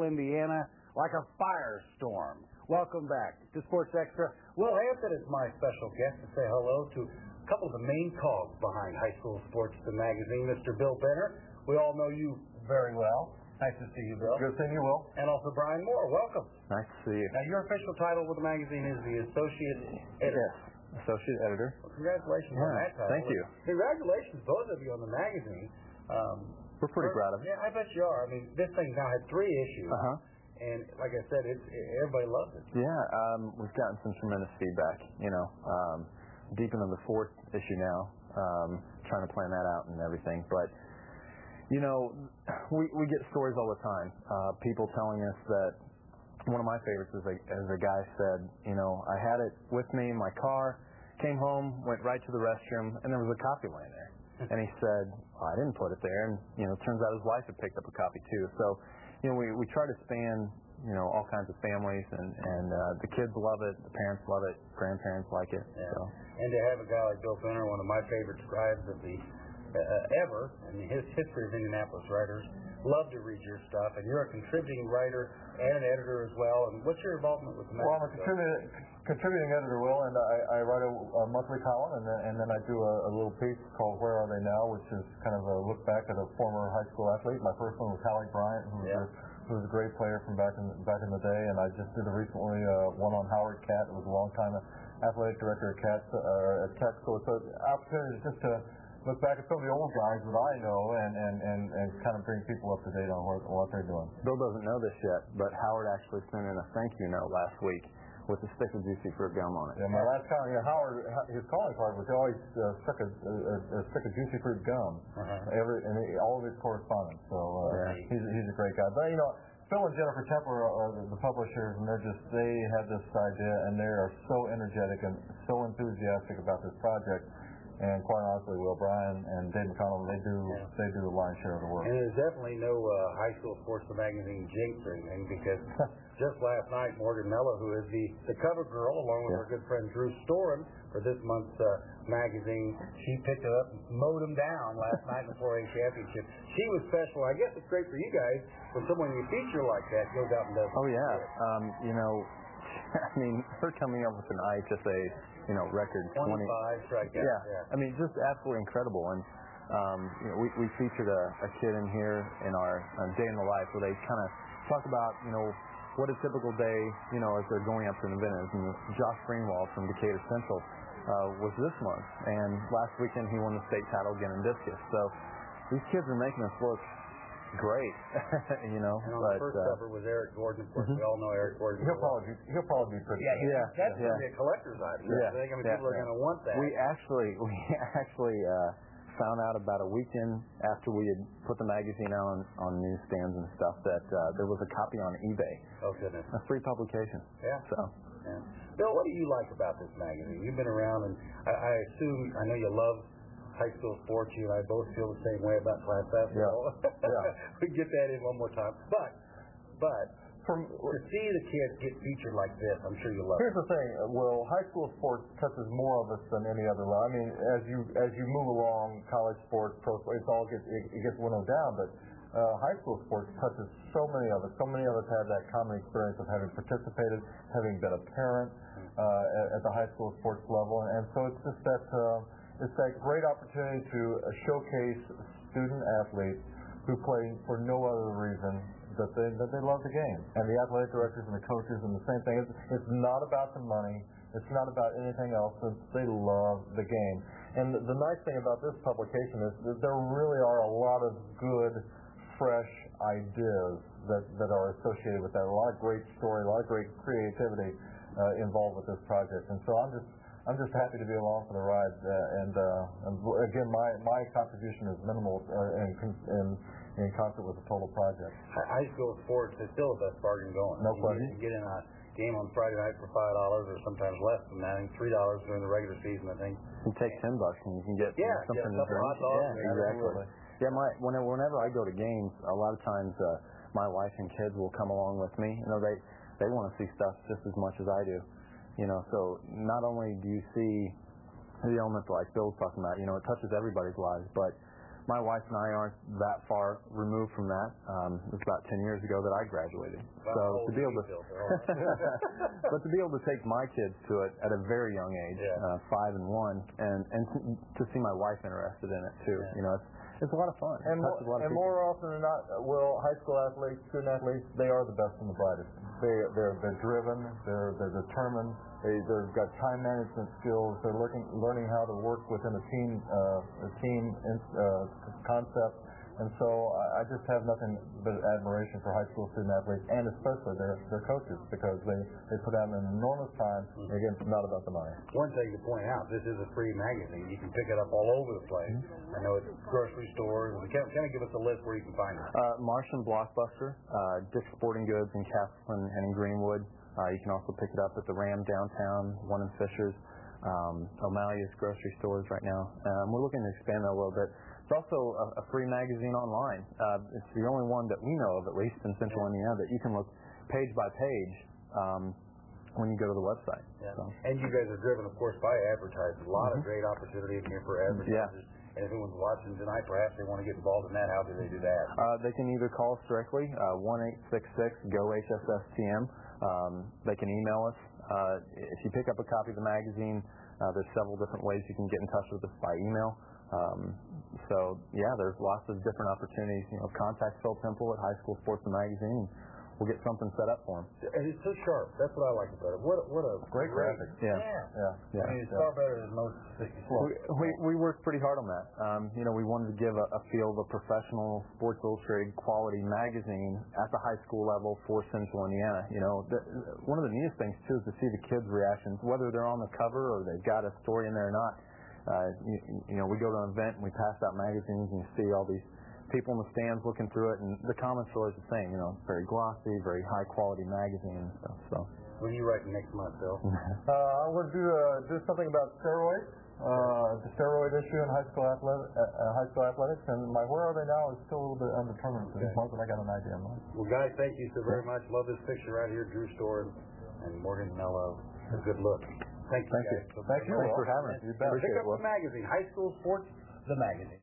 Indiana like a firestorm. Welcome back to Sports Extra. Will Hampton is my special guest to say hello to a couple of the main cogs behind High School Sports, the magazine, Mr. Bill Benner. We all know you very well. Nice to see you, Bill. Good seeing you, Will. And also Brian Moore. Welcome. Nice to see you. Now, your official title with the magazine is the Associate Editor. Yes, Associate Editor. Well, congratulations on that title. Thank you. Congratulations, both of you, on the magazine. We're pretty proud of it. Yeah, I bet you are. I mean, this thing now had 3 issues. And like I said, everybody loves it. Yeah, we've gotten some tremendous feedback. Deep into the 4th issue now, trying to plan that out and everything. But we get stories all the time. People telling us that one of my favorites is as a guy said, I had it with me in my car, came home, went right to the restroom, and there was a copy laying there. And he said, I didn't put it there. And it turns out his wife had picked up a copy too. So we try to span, all kinds of families, and the kids love it, the parents love it, grandparents like it. Yeah. So. And to have a guy like Bill Benner, one of my favorite scribes of the ever in the history of Indianapolis writers, love to read your stuff, and you're a contributing writer and an editor as well. And what's your involvement with the magazine? Well, I'm a contributing editor, Will, and I write a monthly column, and then I do a little piece called Where Are They Now, which is kind of a look back at a former high school athlete. My first one was Hallie Bryant, who was a great player from back in the day, and I just did recently one on Howard Catt, who was a long-time athletic director at Tech. So it's an opportunity just to look back at some of the old guys that I know and kind of bring people up to date on what they're doing. Bill doesn't know this yet, but Howard actually sent in a thank you note last week with a stick of juicy fruit gum on it. Yeah, my last comment, Howard, his calling card was always stuck a stick of juicy fruit gum all of his correspondence. So he's a great guy. But Phil and Jennifer Templer are the publishers, and they had this idea, and they are so energetic and so enthusiastic about this project. And quite honestly, Will, Brian and Dave McConnell, they do the lion's share of the work. And there's definitely no High School Sports magazine jinx or anything, because just last night, Morgan Mello, who is the cover girl, along with her good friend Drew Storen for this month's magazine, she picked it up and mowed him down last night in the 4A championship. She was special. I guess it's great for you guys when someone you feature like that goes out and does it. Oh, yeah. I mean, her coming up with an IHSA, record 25 strikeouts. Yeah. I mean, just absolutely incredible. And we featured a kid in here in our Day in the Life where they kind of talk about what a typical day as they're going up to an event is. And Josh Greenwald from Decatur Central was this month, and last weekend he won the state title again in discus. So these kids are making us look great, And on the first cover was Eric Gordon. Of course, we all know Eric Gordon. He'll probably be pretty. That's going to be a collector's item. I mean, people are going to want that. We actually found out about a weekend after we had put the magazine on newsstands and stuff that there was a copy on eBay. Oh goodness! A free publication. Yeah. So. Yeah. Bill, what do you like about this magazine? You've been around, and I know you love high school sports. You and I both feel the same way about class basketball. We get that in one more time. But to see the kids get featured like this, I'm sure you love it. Here's the thing, Will. High school sports touches more of us than any other level. I mean, as you move along, college sports, pro sports, it gets winnowed down. But high school sports touches so many of us. So many of us have that common experience of having participated, having been a parent at the high school sports level, and so it's just that. It's that great opportunity to showcase student athletes who play for no other reason that they love the game. And the athletic directors and the coaches and the same thing. It's not about the money. It's not about anything else. They love the game. And the nice thing about this publication is that there really are a lot of good, fresh ideas that are associated with that. A lot of great story, a lot of great creativity involved with this project. And so I'm just happy to be along for the ride, and again, my contribution is minimal in concert with the total project. High school sports is still the best bargain going. No question. You get in a game on Friday night for $5, or sometimes less than that. I think $3 during the regular season. I think you take $10 and you can get something to drink. Hot dogs. Yeah, exactly. Yeah, whenever I go to games, a lot of times my wife and kids will come along with me. They want to see stuff just as much as I do. So not only do you see the elements like Bill's talking about, it touches everybody's lives, but my wife and I aren't that far removed from that. It was about 10 years ago that I graduated. So to be able to, but to be able to take my kids to it at a very young age, 5 and 1, and to see my wife interested in it too. You know, it's a lot of fun. And more often than not, well, high school athletes, student athletes, they are the best and the brightest. They're driven. They're determined. They've got time management skills. They're learning how to work within a team concept. And so I just have nothing but admiration for high school student athletes, and especially their coaches, because they put out an enormous time. Again, it's not about the money. One thing to point out, this is a free magazine. You can pick it up all over the place. I know it's grocery stores. Kind of give us a list where you can find it. Martian Blockbuster, Dick's Sporting Goods in Castleton and in Greenwood. You can also pick it up at the Ram downtown, one in Fishers, O'Malley's grocery stores right now. We're looking to expand that a little bit. It's also a free magazine online. It's the only one that we know of, at least in Central Indiana, that you can look page by page when you go to the website. Yeah. So. And you guys are driven, of course, by advertisers. A lot of great opportunities here for advertisers. Yeah. And if anyone's watching tonight, perhaps they want to get involved in that. How do they do that? They can either call us directly, 1-866-GO-HSSTM. They can email us. If you pick up a copy of the magazine, there's several different ways you can get in touch with us by email. So, yeah, there's lots of different opportunities. You know, contact Phil Temple at High School Sports and Magazine. We'll get something set up for him. And it's so sharp. That's what I like about it. What a great graphic. Yeah. I mean, it's far better than most. We worked pretty hard on that. You know, we wanted to give a feel of a professional Sports Illustrated quality magazine at the high school level for Central Indiana. You know, one of the neatest things, too, is to see the kids' reactions, whether they're on the cover or they've got a story in there or not. You know, we go to an event and we pass out magazines and you see all these people in the stands looking through it, and the comments are always the same. You know, it's very glossy, very high quality magazine and stuff. So, what are you writing next month, Bill? I want to do something about steroids, the steroid issue in high school athletics, and my where are they now is still a little bit undetermined. But I got an idea in mind. Well, guys, thank you so very much. Love this picture right here, Drew Storen and Morgan Mello. A good look. Thank you. Thank you. Thanks for having us. Pick up the magazine, High School Sports, the magazine.